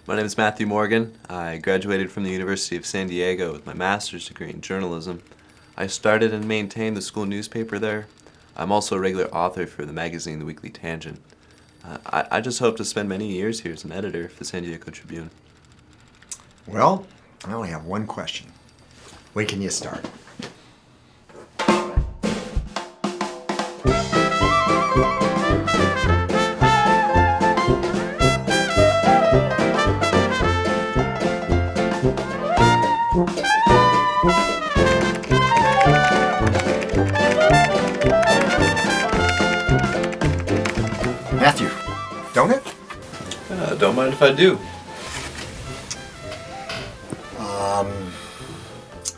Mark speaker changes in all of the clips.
Speaker 1: My name is Matthew Morgan. I graduated from the University of San Diego with my master's degree in journalism. I started and maintained the school newspaper there. I'm also a regular author for the magazine The Weekly Tangent. I just hope to spend many years here as an editor for the San Diego Tribune.
Speaker 2: Well, I only have one question. When can you start? Matthew, donut?
Speaker 1: Don't mind if I do.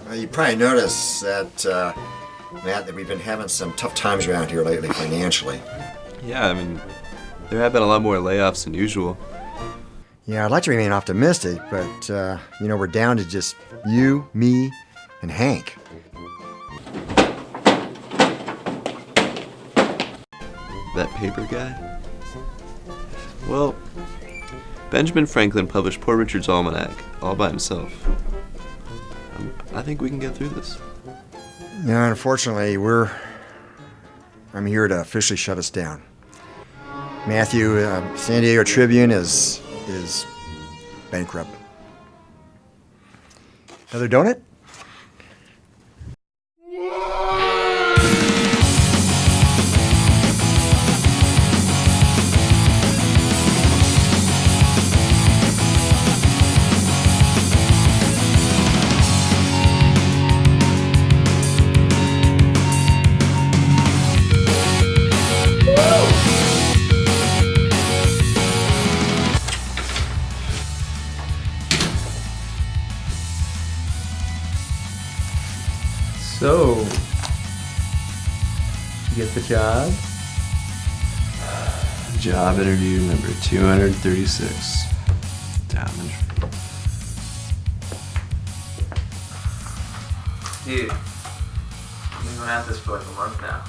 Speaker 2: Well, you probably noticed that, Matt, that we've been having some tough times around here lately financially.
Speaker 1: Yeah, there have been a lot more layoffs than usual.
Speaker 2: Yeah, I'd like to remain optimistic, but, we're down to just you, me, and Hank.
Speaker 1: That paper guy? Well, Benjamin Franklin published Poor Richard's Almanac all by himself. I think we can get through this.
Speaker 2: Yeah, unfortunately, I'm here to officially shut us down. Matthew, San Diego Tribune is bankrupt. Another donut?
Speaker 3: So, you get the job?
Speaker 1: Job interview number 236. Diamond.
Speaker 3: Dude, I've been going at this for like a month now.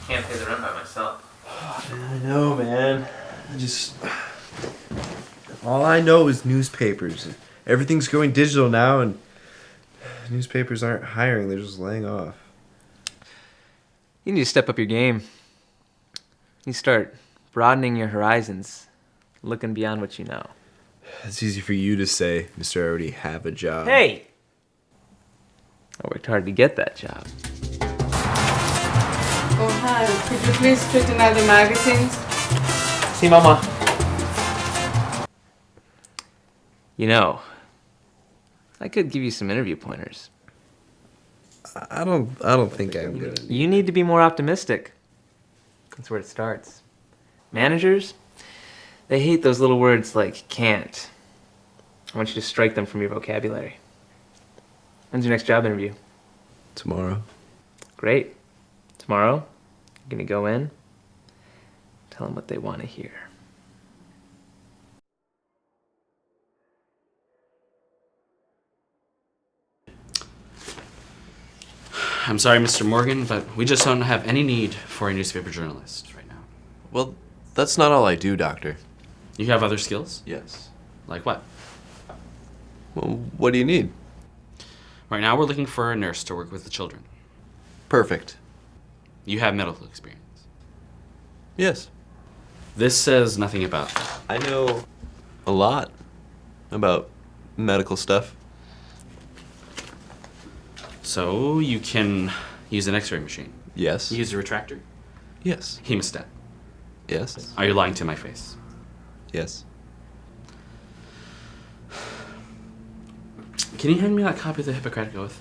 Speaker 3: Can't pay the rent by myself.
Speaker 1: I know, man. All I know is newspapers. Everything's going digital now, and newspapers aren't hiring, they're just laying off.
Speaker 3: You need to step up your game. You start broadening your horizons, looking beyond what you know.
Speaker 1: It's easy for you to say, Mr. I already have a job.
Speaker 3: Hey! I worked hard to get that job.
Speaker 4: Oh, hi. Could you please straighten out the magazines?
Speaker 3: See, Mama. You know, I could give you some interview pointers.
Speaker 1: I don't think I'm good.
Speaker 3: You need to be more optimistic. That's where it starts. Managers, they hate those little words like can't. I want you to strike them from your vocabulary. When's your next job interview?
Speaker 1: Tomorrow.
Speaker 3: Great. Tomorrow, you're gonna go in, tell them what they want to hear.
Speaker 5: I'm sorry, Mr. Morgan, but we just don't have any need for a newspaper journalist right now.
Speaker 1: Well, that's not all I do, Doctor.
Speaker 5: You have other skills?
Speaker 1: Yes.
Speaker 5: Like what?
Speaker 1: Well, what do you need?
Speaker 5: Right now we're looking for a nurse to work with the children.
Speaker 1: Perfect.
Speaker 5: You have medical experience.
Speaker 1: Yes.
Speaker 5: This says nothing about that.
Speaker 1: I know a lot about medical stuff.
Speaker 5: So you can use an x-ray machine.
Speaker 1: Yes.
Speaker 5: Use a retractor.
Speaker 1: Yes.
Speaker 5: Hemostat.
Speaker 1: Yes.
Speaker 5: Are you lying to my face?
Speaker 1: Yes.
Speaker 5: Can you hand me that copy of the Hippocratic Oath?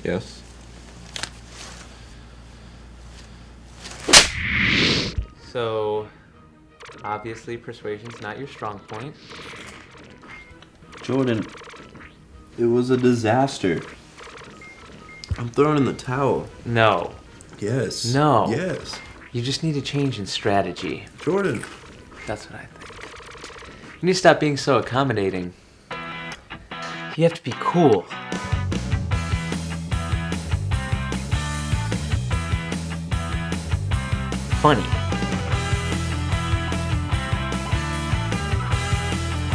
Speaker 1: Yes.
Speaker 3: So, obviously persuasion's not your strong point.
Speaker 1: Jordan, it was a disaster. I'm throwing in the towel.
Speaker 3: No.
Speaker 1: Yes.
Speaker 3: No.
Speaker 1: Yes.
Speaker 3: You just need a change in strategy.
Speaker 1: Jordan.
Speaker 3: That's what I think. You need to stop being so accommodating. You have to be cool. Funny.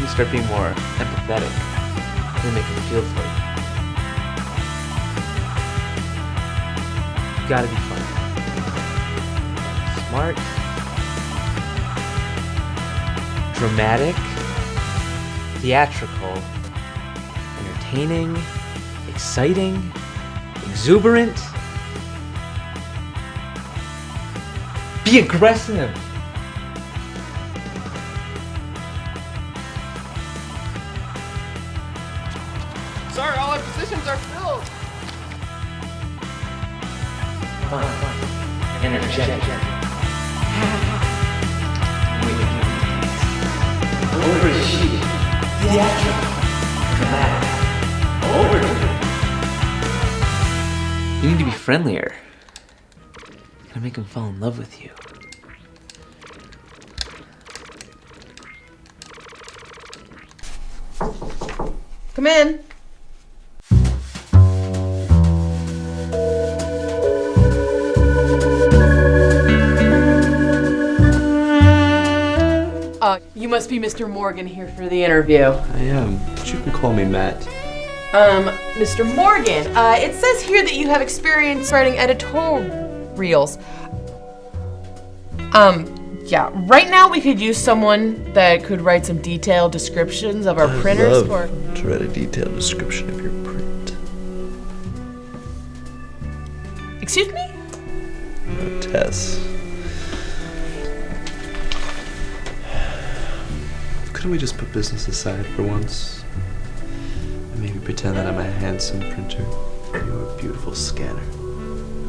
Speaker 3: you start being more empathetic. Really make them feel for you. You gotta be funny. Smart. Dramatic. Theatrical. Entertaining. Exciting. Exuberant. Be aggressive.
Speaker 6: Sorry, all our positions are filled.
Speaker 3: Fun. Energetic. Overheated. Theatrical. Dramatic. Overdue. You need to be friendlier. Gotta make them fall in love with you.
Speaker 7: Come in. You must be Mr. Morgan here for the interview.
Speaker 1: I am, but you can call me Matt.
Speaker 7: Mr. Morgan, it says here that you have experience writing editorials. Yeah, right now we could use someone that could write some detailed descriptions of our printers for...
Speaker 1: to write a detailed description of your print.
Speaker 7: Excuse me?
Speaker 1: Tess. Couldn't we just put business aside for once? And maybe pretend that I'm a handsome printer and you're a beautiful scanner.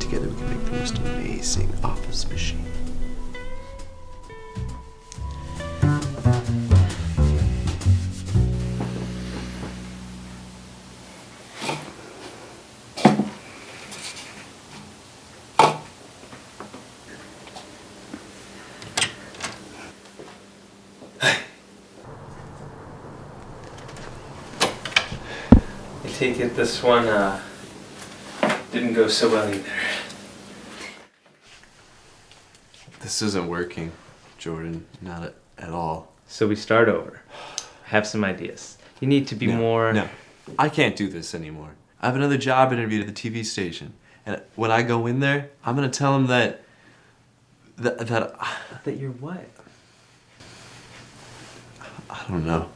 Speaker 1: Together we can make the most amazing office machine.
Speaker 3: I take it this one didn't go so well either.
Speaker 1: This isn't working, Jordan. Not at all.
Speaker 3: So we start over. I have some ideas. You need to be more...
Speaker 1: No, I can't do this anymore. I have another job interview at the TV station. And when I go in there, I'm going to tell them that
Speaker 3: you're what?
Speaker 1: I don't know.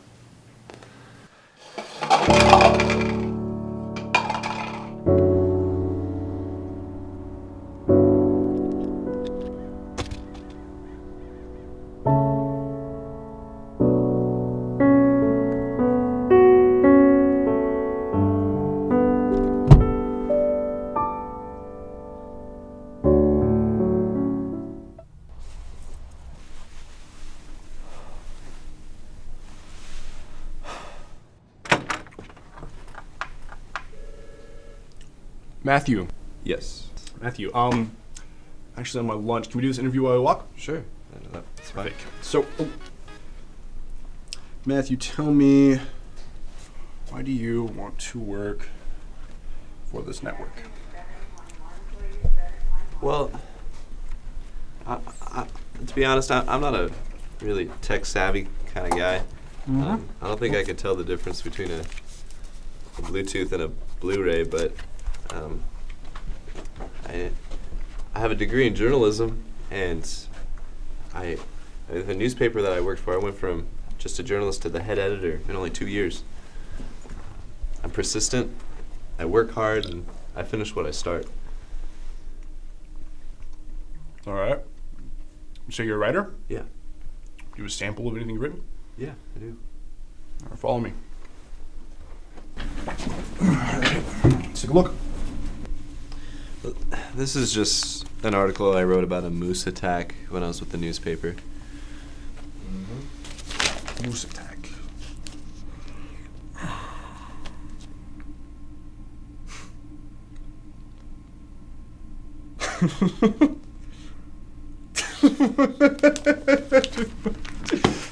Speaker 6: Matthew.
Speaker 1: Yes.
Speaker 6: Matthew, actually on my lunch. Can we do this interview while I walk?
Speaker 1: Sure. That's fine.
Speaker 6: Perfect. So, Matthew, tell me, why do you want to work for this network?
Speaker 1: Well, to be honest, I'm not a really tech-savvy kind of guy. I don't think I could tell the difference between a Bluetooth and a Blu-ray, but I have a degree in journalism, and the newspaper that I worked for, I went from just a journalist to the head editor in only 2 years. I'm persistent, I work hard, and I finish what I start.
Speaker 6: All right. So you're a writer?
Speaker 1: Yeah.
Speaker 6: Do you have a sample of anything you've written?
Speaker 1: Yeah, I do.
Speaker 6: All right, follow me. Let's take a look.
Speaker 1: This is just an article I wrote about a moose attack when I was with the newspaper.
Speaker 6: Moose attack.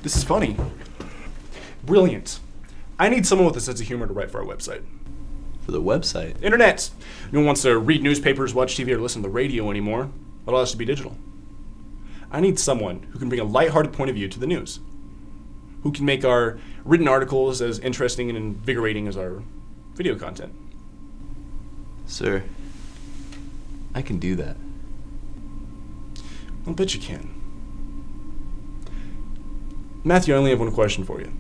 Speaker 6: This is funny. Brilliant. I need someone with a sense of humor to write for our website.
Speaker 1: For the website?
Speaker 6: Internet. No one wants to read newspapers, watch TV, or listen to the radio anymore. It all has to be digital. I need someone who can bring a lighthearted point of view to the news. who can make our written articles as interesting and invigorating as our video content.
Speaker 1: Sir, I can do that.
Speaker 6: I'll bet you can. Matthew, I only have one question for you.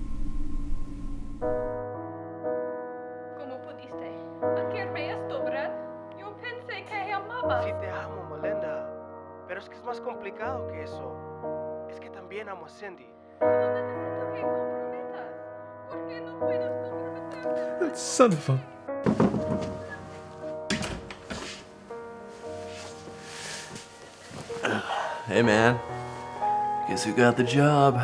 Speaker 8: ¿Cómo pudiste hacerme esto, Brad? Yo pensé que amaba.
Speaker 9: Sí te amo, Melinda. Pero es que es más complicado que eso. Es que también amo a Cindy.
Speaker 8: No necesito que comprometas. ¿Por qué no puedes comprometerte?
Speaker 3: Son of a...
Speaker 1: Hey man, guess who got the job?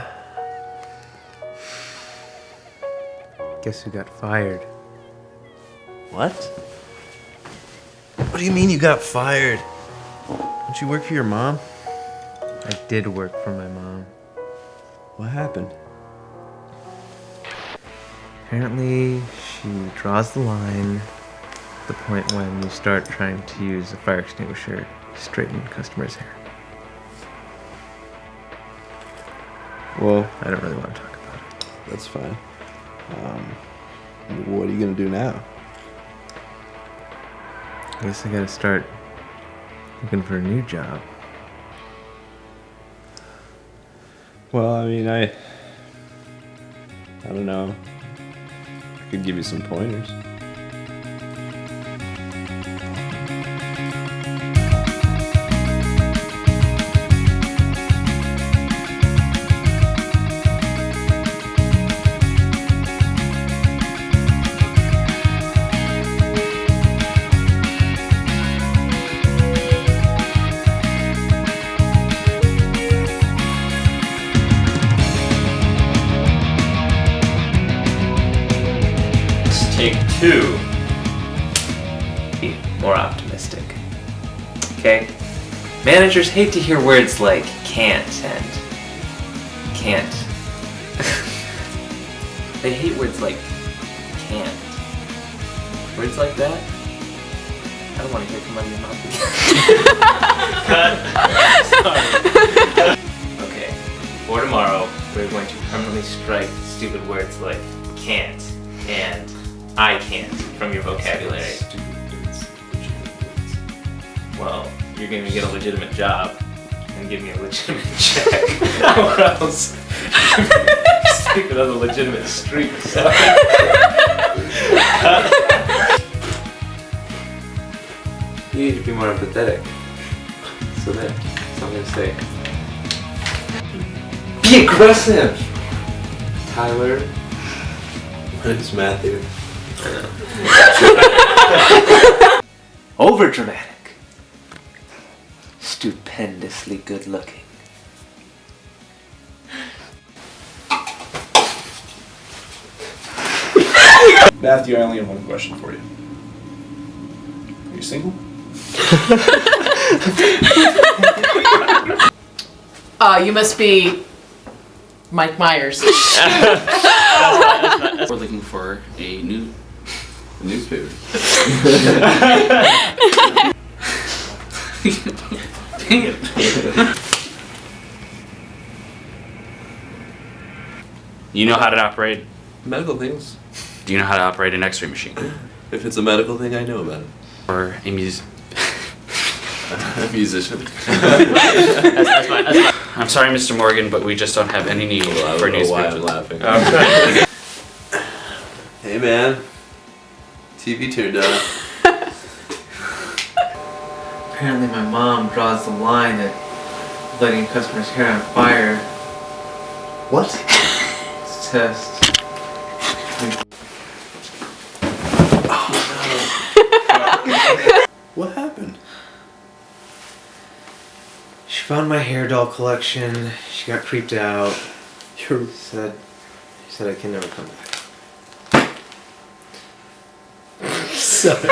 Speaker 3: Guess who got fired?
Speaker 1: What? What do you mean you got fired? Don't you work for your mom?
Speaker 3: I did work for my mom.
Speaker 1: What happened?
Speaker 3: Apparently, she draws the line at the point when you start trying to use a fire extinguisher to straighten customers' hair.
Speaker 1: Well,
Speaker 3: I don't really want to talk about it.
Speaker 1: that's fine. What are you gonna do now?
Speaker 3: I guess I gotta start looking for a new job.
Speaker 1: Well, I mean, I don't know. I could give you some pointers.
Speaker 3: Take two. Be more optimistic. Okay? Managers hate to hear words like can't and can't. They hate words like can't. Words like that? I don't want to hear come out of your mouth again. Cut. Okay. For tomorrow, we're going to permanently strike stupid words like can't and I can't from your vocabulary. Well, you're gonna get a legitimate job and give me a legitimate check. Or else stick it on the legitimate street. So. You need to be more empathetic. So there. That's all I'm gonna say. Be aggressive! Tyler.
Speaker 1: My name's Matthew.
Speaker 3: Over dramatic. Stupendously good looking.
Speaker 6: Matthew, I only have one question for you. Are you single?
Speaker 7: You must be Mike Myers.
Speaker 5: We're looking for a new
Speaker 1: Newspaper.
Speaker 5: Dang it. You know how to operate?
Speaker 1: Medical things.
Speaker 5: Do you know how to operate an X-ray machine?
Speaker 1: If it's a medical thing, I know about it.
Speaker 5: Or a
Speaker 1: A musician.
Speaker 5: That's fine. I'm sorry, Mr. Morgan, but we just don't have any need
Speaker 1: Well, I
Speaker 5: for
Speaker 1: don't know why I'm
Speaker 5: newspapers.
Speaker 1: laughing. Hey man, TV turned on.
Speaker 3: Apparently my mom draws the line at letting a customer's hair on fire.
Speaker 2: What?
Speaker 3: It's a test.
Speaker 1: What happened?
Speaker 3: She found my hair doll collection. She got creeped out.
Speaker 1: You're
Speaker 3: She said I can never come back.
Speaker 1: sorry.